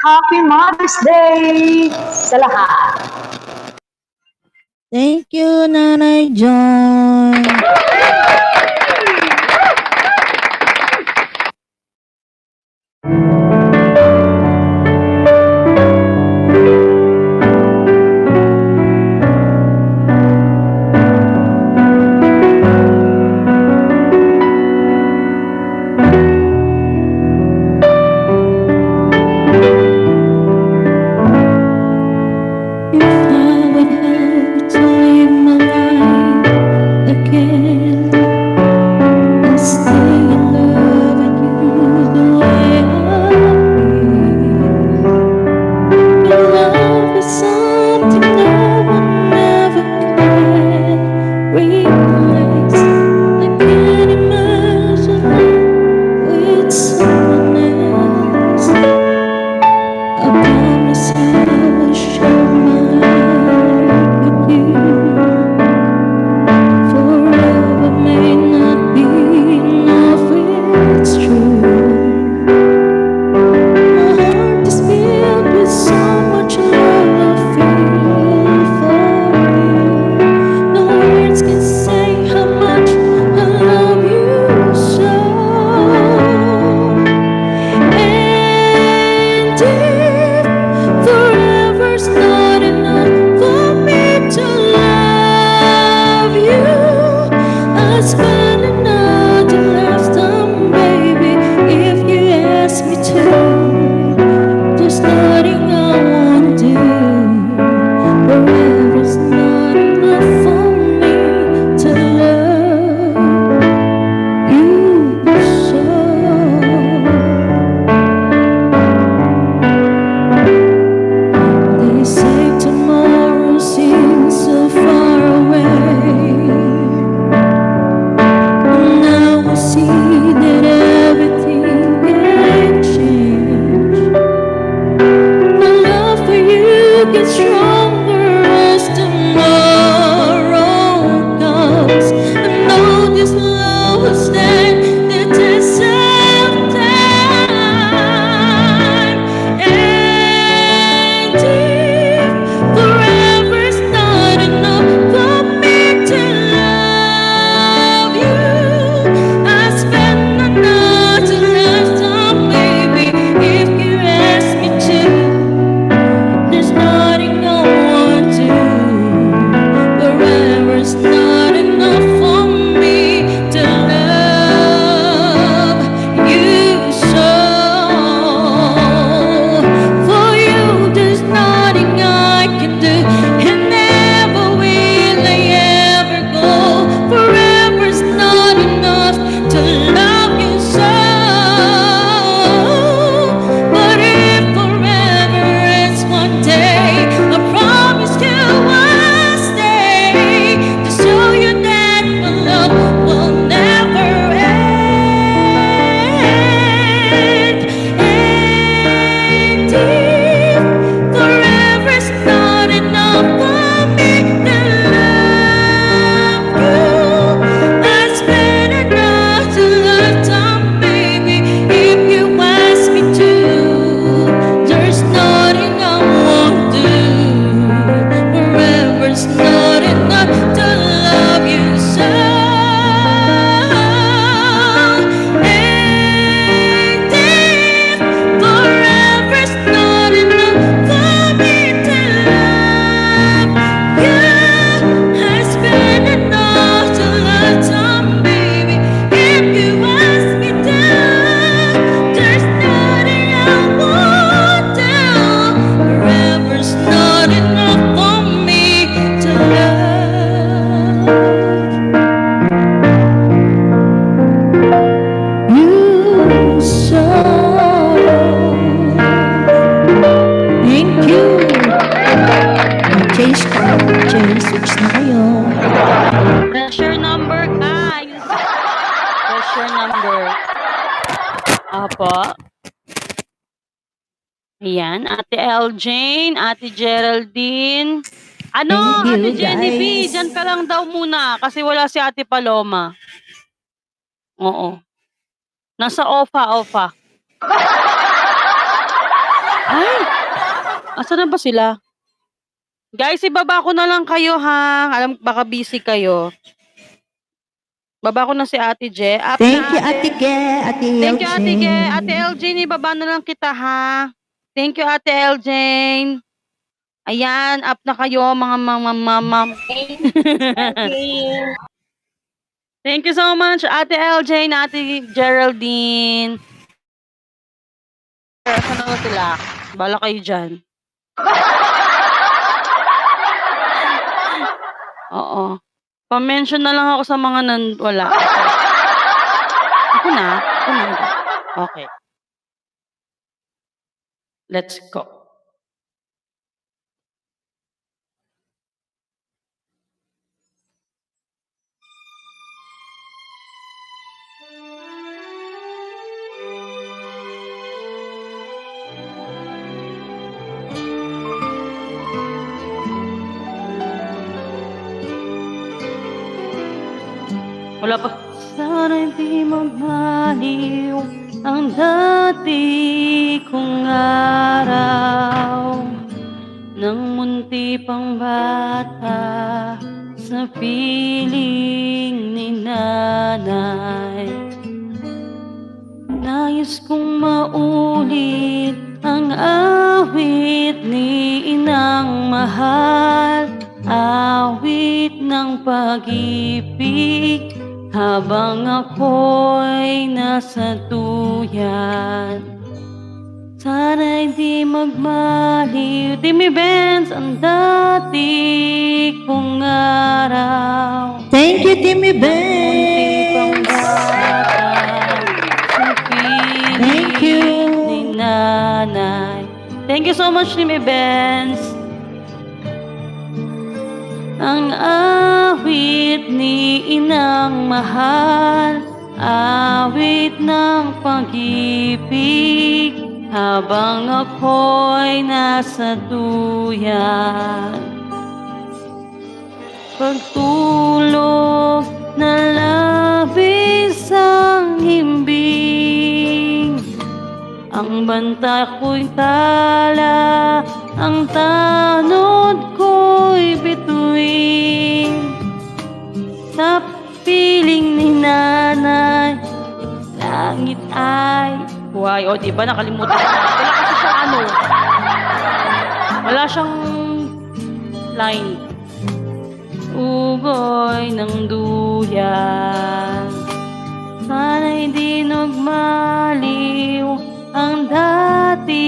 Happy Mother's Day sa lahat. Thank you, Nanay Joy. If I would have to live my life again, I'll stay in love with you the way I've been. Your love is something no one ever can replace. I can't imagine life with someone else. I promise I will share my life with you. Forever may not be enough, it's true. My heart is filled with so much love I feel for you. No words can say how much I love you so. And if forever's not enough for me to love you, I'll spend another lifetime, baby, if you ask me to. There's nothing I won't do. Forever's not enough for me to love you so. They say tomorrow seems so far away. Now I see that everything can change. My love for you gets stronger as tomorrow comes. I know this love will stand the test of time. And if forever's not enough for me to love you, I spend another lifetime, baby, if you ask me to. There's nothing I won't do. Forever's not enough for me to love you so. For you, there's nothing I can do, and never will I ever go. Forever's not enough to love you so. But if forever ends one day, I promise you I'll stay to show you that my love will never end. And if forever's not enough for me to love you, I'd spend another lifetime, baby, if you ask me to. There's nothing I won't do. Forever's not enough to love you so. And if forever's not enough for me to love you, I spend another lifetime, baby, if you ask me to. There's nothing I won't do. Forever's not enough for me to love you so. Thank you. Change switch na kayo. Pressure number ka. Pressure number. Apo. Ayan, Ate Eljane, Ate Geraldine. Ano, Thank Ate you, Jenny B, guys. dyan ka lang daw muna kasi wala si Ate Paloma. Oo. Nasa OFA. Ay! Asan na ba sila? Guys, ibaba ko na lang kayo ha. Alam baka busy kayo. Baba ko na si Ate Je. Up Thank na you, Ate Ge, Ate Thank you, Ate Ge. Ate Eugene. Eljane, ibaba na lang kita ha. Thank you, Ate Eljane. Ayan, up na kayo mga mamamamam. Thank you so much, Ate Eljane, Ate Geraldine. Saan na ba sila? Bala kayo dyan. Oo. Pa-mention na lang ako sa mga wala. Ako na? Ako na. Okay. Let's go. Wala pa. Sana'y di mabaliw ang dati kong araw nang munti pang bata sa piling ni nanay. Nais kong maulit ang awit ni inang mahal, awit ng pag-ibig habang ako'y nasa duyan. Sana'y di magmaliw, Timmy Benz, ang dati kong araw. Thank you, Timmy Munti pang Benz. bata sa piling Thank you. ni nanay. Thank you so much, Timmy Benz. Ang awit ni inang mahal, awit ng pag-ibig habang ako'y nasa duyan. Pagtulog na labis ang himbing, ang banta ko'y tala, ang tanod ko'y bituin. Sa piling ni nanay, langit ay buhay. O, diba nakalimutan ko. Wala kasi siyang ano. Wala siyang line. Ugoy ng duyan. Sana'y di nagmaliw ang dati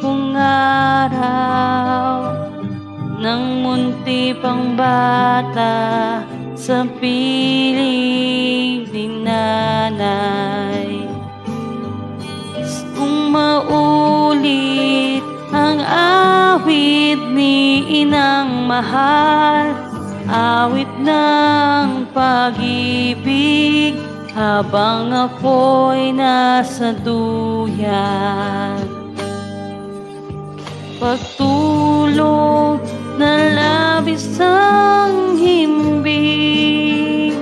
kong araw nang munti pang bata sa piling ni nanay. Kung maulit ang awit ni inang mahal, awit ng pag-ibig habang ako'y nasa duyan. Pagtulog na labis ang himbing,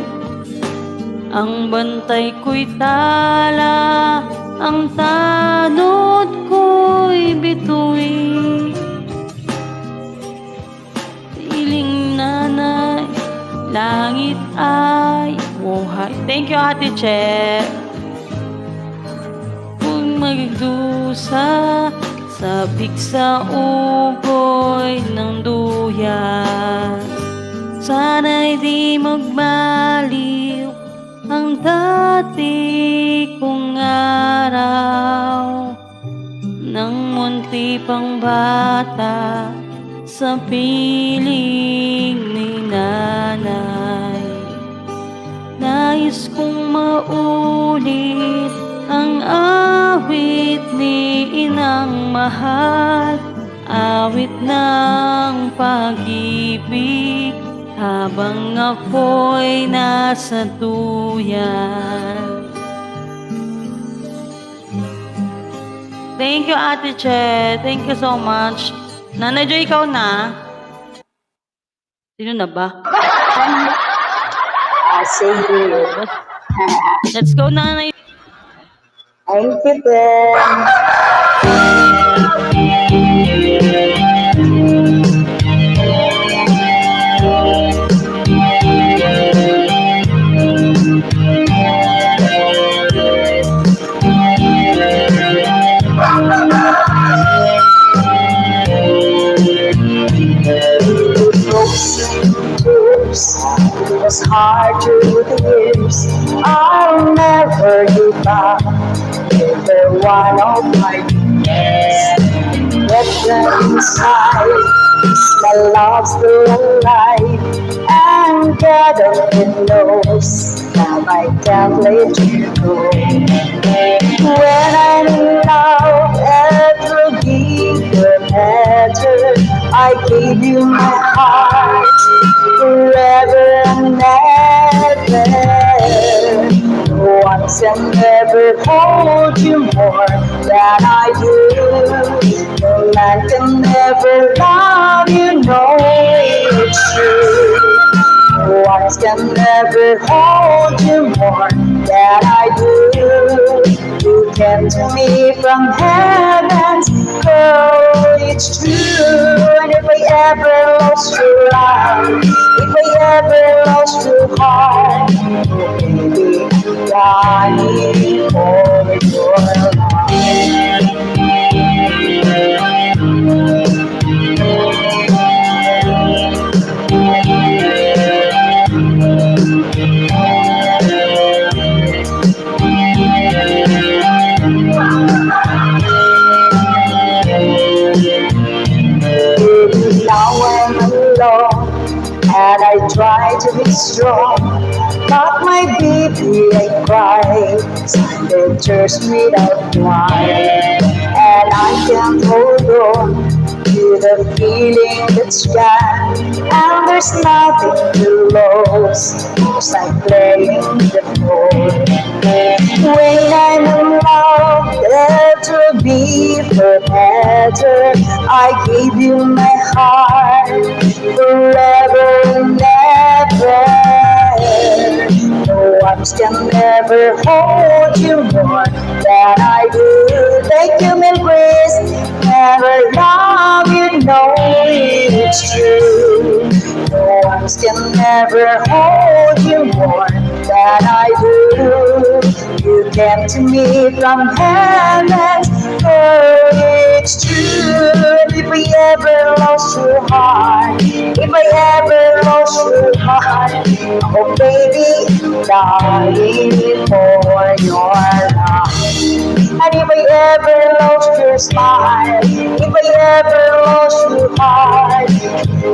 ang bantay ko'y tala, ang tanod ko'y bituin. Piling nanay, langit ay buhay. Thank you, Ate Che. Kung magdusa, sabik sa ugoy ng duyan. Sana'y di magmaliw ang dati kong araw nang munti pang bata sa piling ni nanay. Nais kong maulit ang awit ni inang mahal, awit ng pag-ibig habang ako'y nasa duyan. Thank you, Ate Che. Thank you so much. Nanay Jo, ikaw na. Sino na ba? Sige. Let's go, Nanay. Thank you, Ben. It was hard through the years. I'll never give up. You're one of my dreams. Yet inside, my love's still alive. And God only knows now I can't let you go. When I'm in love, it will be better. I gave you my heart forever and ever. No one can ever hold you more than I do. No man can ever love you, no, it's true. No one can never hold you more than I do. You came to me from heavens, girl, it's true. And if I ever lost your love, if I ever lost your heart, oh baby, dying for your love. Now I'm alone and I try to be strong, but my baby I cry, silent tears without wine, and I can't hold on to the feeling that's gone, and there's nothing to lose, it's like playing the fool. When I'm in love, it will be forever. I gave you my heart forever and ever. No one can never hold you more than I do. Thank you, Mil Grace. Never love you, no, it's true. No one can never hold you more than I do. You came to me from heaven, oh, it's true. If I ever lost your heart, if I ever lost your heart, oh baby, dying for your love. And if I ever lost your smile, if I ever lost your heart,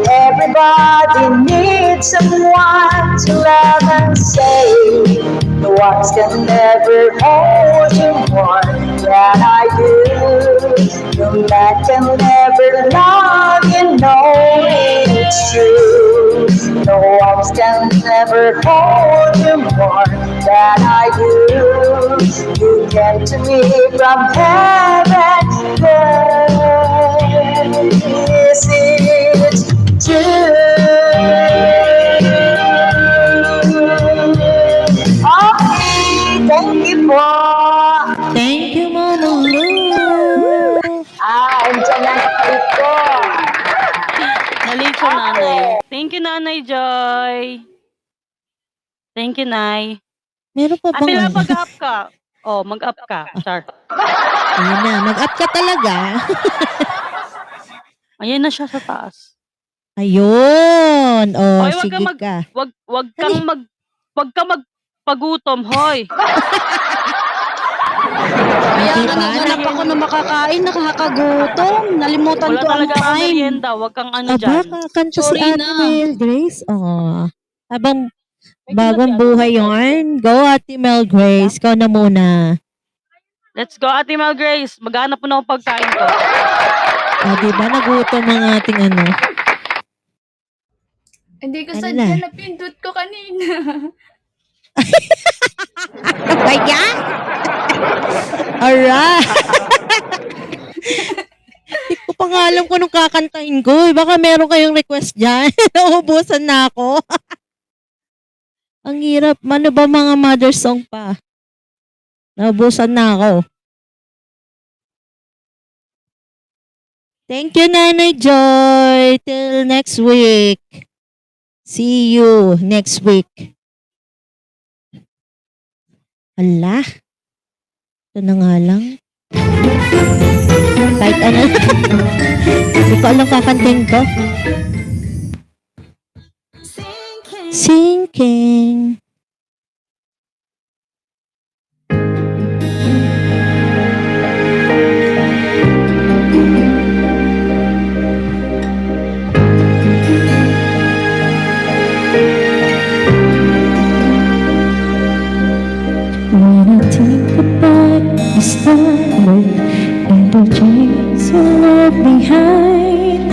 everybody needs someone to love and say. The ones can never hold you more than I do. No man can never love you, no, it's true. No one can never hold you more than I do. You came to me from heaven, girl, this is true. Okay, thank you po. Thank you, Mama Lou. Andyan na nakulit ko. Nalate sa nanay. Thank you, Nanay Joy. Thank you, Nay. Meron pa Ate bang La, ano? mag-up ka. Oh, mag-up ka. Char. Ayun na, mag-up ka talaga. Ayan na siya sa taas. Ayun. Oh, Hoy, wag sige kang ka. wag kang magpagutom, hoy. Kaya Diba? nanaganap ako na makakain, nakakagutom. Nalimutan Wala ko ang talaga akong time. merienda. Wag kang ano Aba, dyan. kakanta si Sorry Ate na. Mel Grace. Oh. Habang May bagong kinati, buhay ano? yarn. Go, Ate Mel Grace. Ikaw na muna. Let's go, Ate Mel Grace. Maghanap mo na akong pagkain ko. O, diba? Nagutom ang ating ano. Hindi ko Ano sadya, na? napindot ko kanina. Kaya? Alright. Hindi ko pa nga alam kung anong kakantahin ko. Baka meron kayong request dyan. Nauubusan na ako. Ang hirap. Ano ba mga mother song pa? Nauubusan na ako. Thank you, Nanay Joy. Till next week. See you next week. Ala, ito na nga lang. Kahit ano. Hindi ko alam kakanting ko. Sinking. When I think about this time and the dreams you left behind,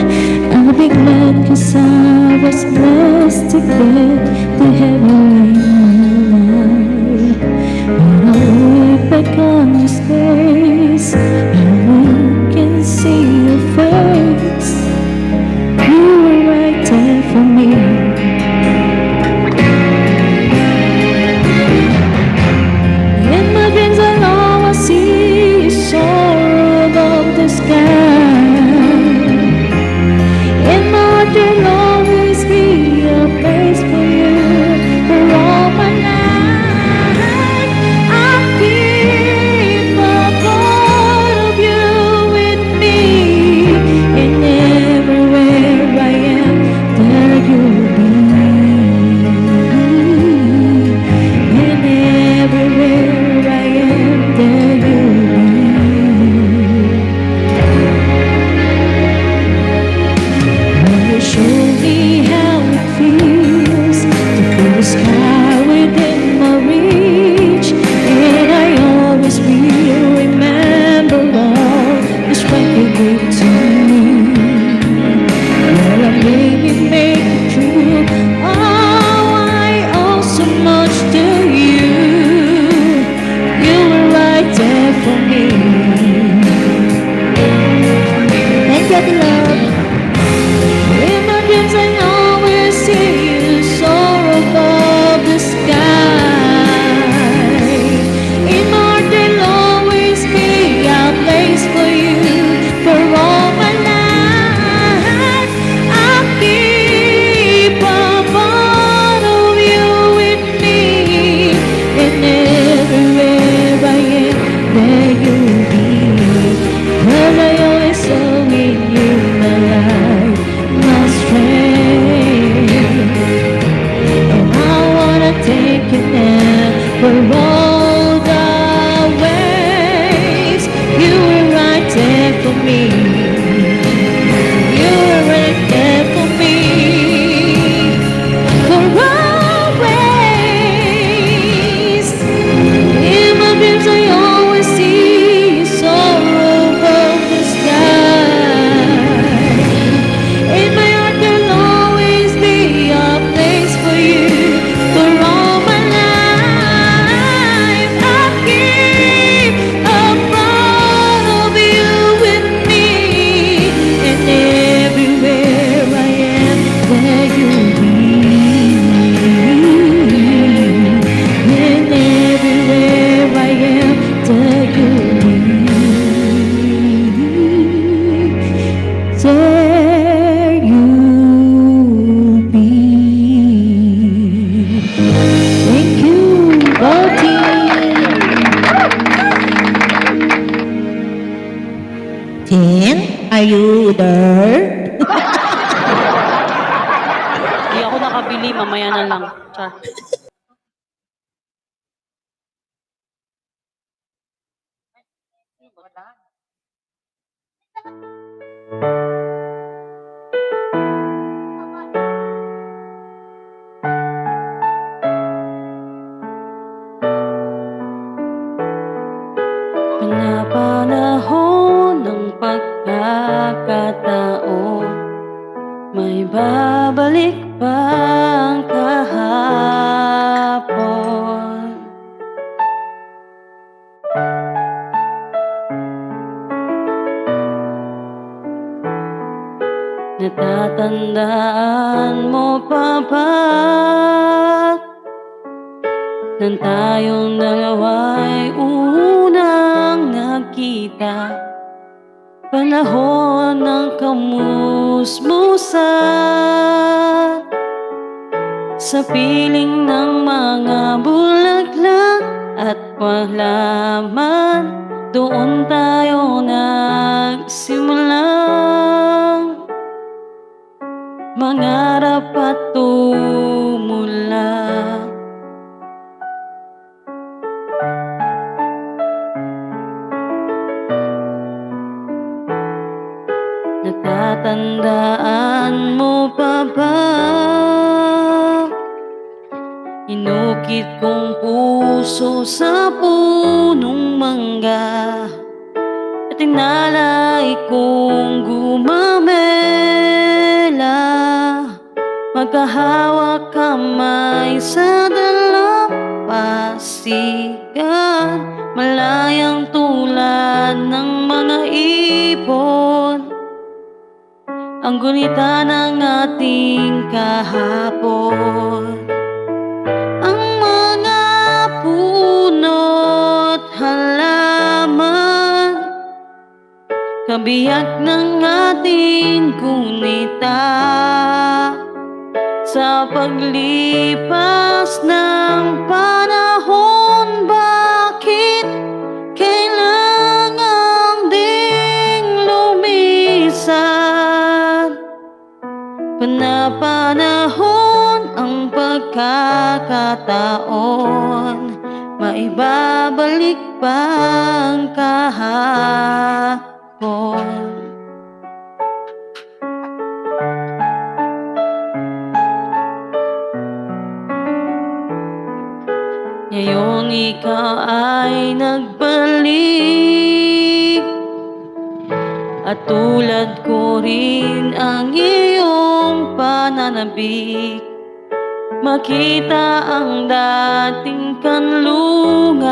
I'll be glad 'cause I was blessed to get to heaven in my life. When I look back on these days, I look and see your face. You were right there for me. In my dreams I'll always see you soar above the sky. In my heart there'll always be a place for you for all my life. I'll keep a part of you with me. And everywhere I am, there you'll be. And everywhere I am, there you'll be. Will you show me how it feels to feel the sky within my reach? And I always will remember all the strength you gave to me. Well, I maybe make it true. Oh, I owe so much to you. You were right there for me. Thank you, Ate Love. In my dreams I always see you soar above the sky. In my heart there'll always be a place for you for all my life. I'll keep a part of you with me. And everywhere I am, there you'll be. 'Cause I always saw in you my life, my strength. And I wanna take you now for all the ways you were right there for me. You were right there for me for always. In my dreams I always see you soar above the sky. In my heart there'll always be a place for you for all my life. I'll keep a part of you with me. And everywhere I am, there you'll be. And everywhere I am, there you'll be. There you'll be. Thank you, Gotti. Tin, are you there? Hindi ako nakabili, mamaya na lang. Char. Panapanahon ng pagkakataon, may babalik bang kahapon? Natatandaan mo pa ba nang tayong dalawa'y unang nagkita? Panahon ng kamusmusan, sa piling ng mga bulaklak at palaman, doon tayo nagsimulang mangarap at tumula. Natatandaan mo pa ba? Inukit kong puso sa punong mangga, at inalay kong gumamela, magkahawak kamay sa dalampasigan, malayang tulad ng mga ibon, ang gunita ng ating kahapon. Ang mga puno't halaman, kabiyak ng ating gunita, sa paglipas ng panahon, bakit kailangan ding lumisan? Panapanahon ang pagkakataon, maibabalik pa ang kahapon. Ngayon ikaw ay nagbalik, at tulad ko rin ang iyong pananabik, makita ang dating kanlungan,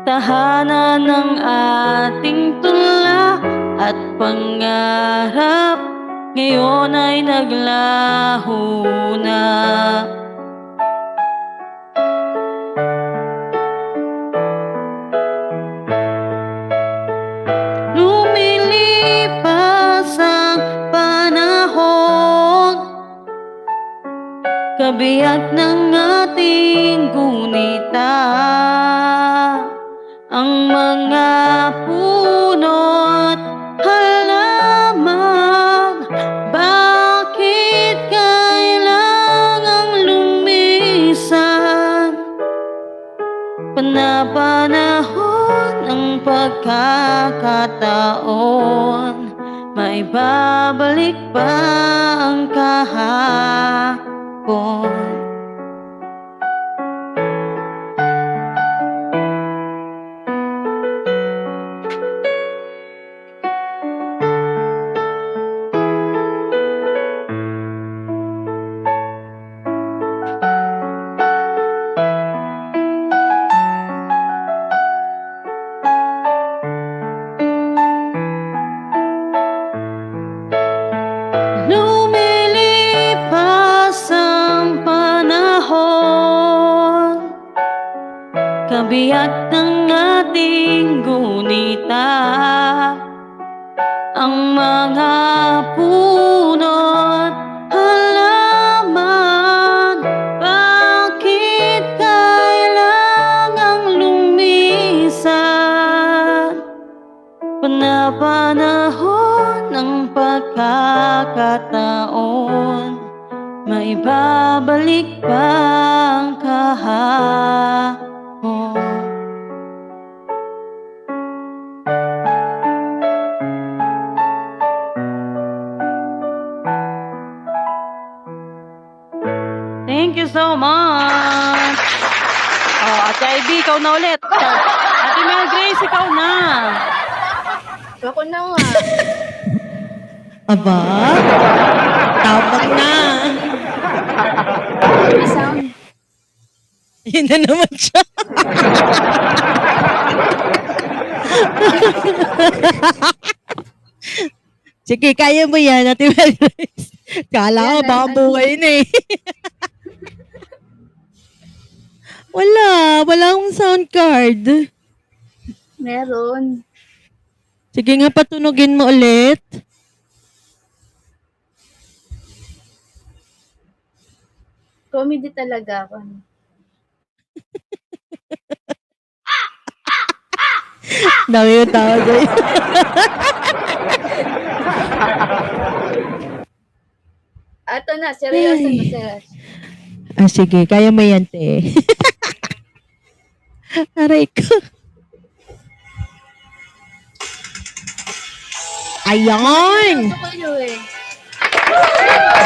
tahanan ng ating tula at pangarap, ngayon ay naglaho na. Lumilipas ang panahon, kabiyak ng ating gunita, ang mga puno't halaman, bakit kailangang lumisan? Panapanahon ang pagkakataon, maibabalik pa ang kahapon. Lumilipas ang panahon, kabiyak ng ating gunita, ang mga puno't halaman, bakit kailangang lumisan? Panapanahon ng pagkakataon, maibabalik pa ang kahapon. Thank you so much. Oh, Ate Ivy, ikaw na ulit. Ate Mel Grace, ikaw na. Ako na nga. Aba, tapang na. Sound. Yun na naman siya. Sige, kaya mo yan, Ate Mel Grace. Kala ko, Yan, baka buhay na eh. Wala akong sound card. Meron. Sige nga, patunogin mo ulit. Comedy talaga ako. Dami yung tao dyan. Ato na, seryoso na, seryoso. Ah, sige. Kaya mo yan, te. Aray ko. Ayan! Seryoso kayo eh.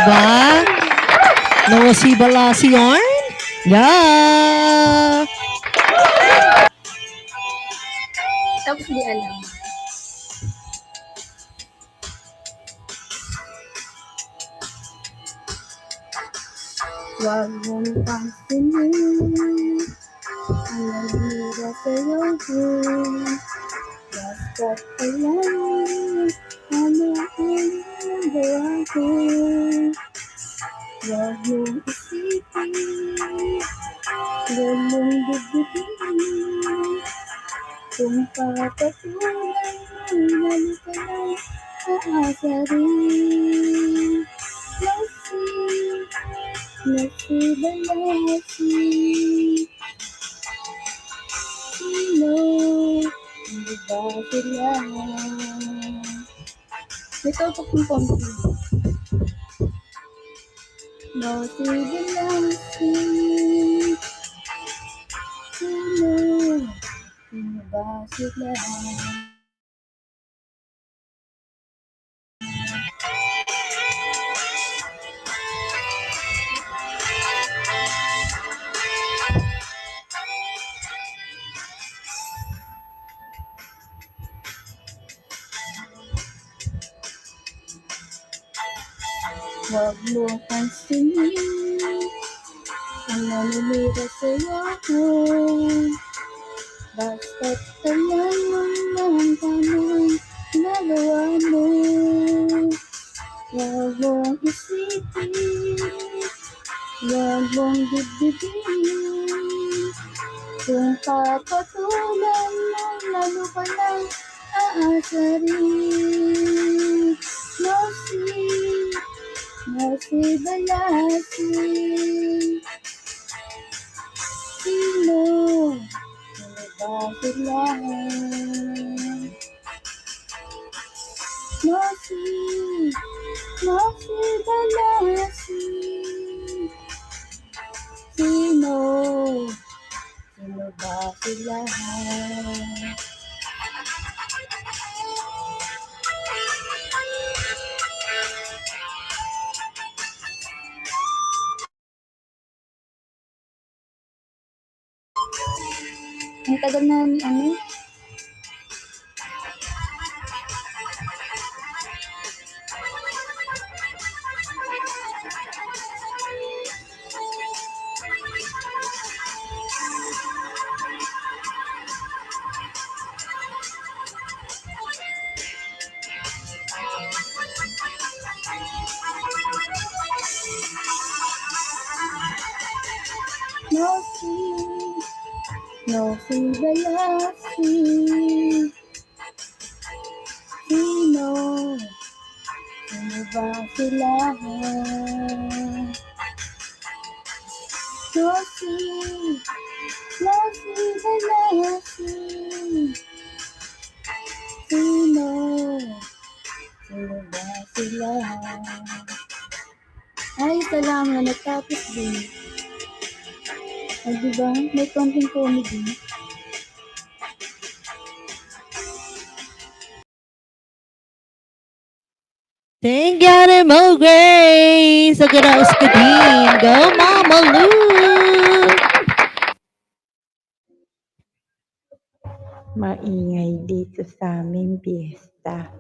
Ba? Nawasibalasyon? Yeah! Tapos di alam. Huwag mong pansinin ang nanira sa'yo din. Basta't alam ano ang nagawa ko. Huwag mong isipin, huwag mong bibigin. Kung papatulan mo, lalo ka lang aasarin. Nasibalasi, sino, hindi ba sila? Ito po kung pompi. Nasibalasi, sino, hindi ba sila? Huwag mo pansinin ang naninira sa'yo ko. Basta't alam mo ang tamang ginagawa mo. Huwag mong isipin, huwag mong dibdibin. Kung papatulan mo, lalo ka lang aasarin. Nasibalasi, sino, ano ba sila? Nasibalasi, sino, ano ba sila? Ang tagal na ni ano? Nasibalasi, sino, ano ba sila? Nasibalasi, sino, ano ba sila? Ay, salamat, natapos din. Ay, diba? May konting comedy. Thank God and more grace. Sagaraos ka din. Go, Mama Lou. Maingay dito sa aming piyesta.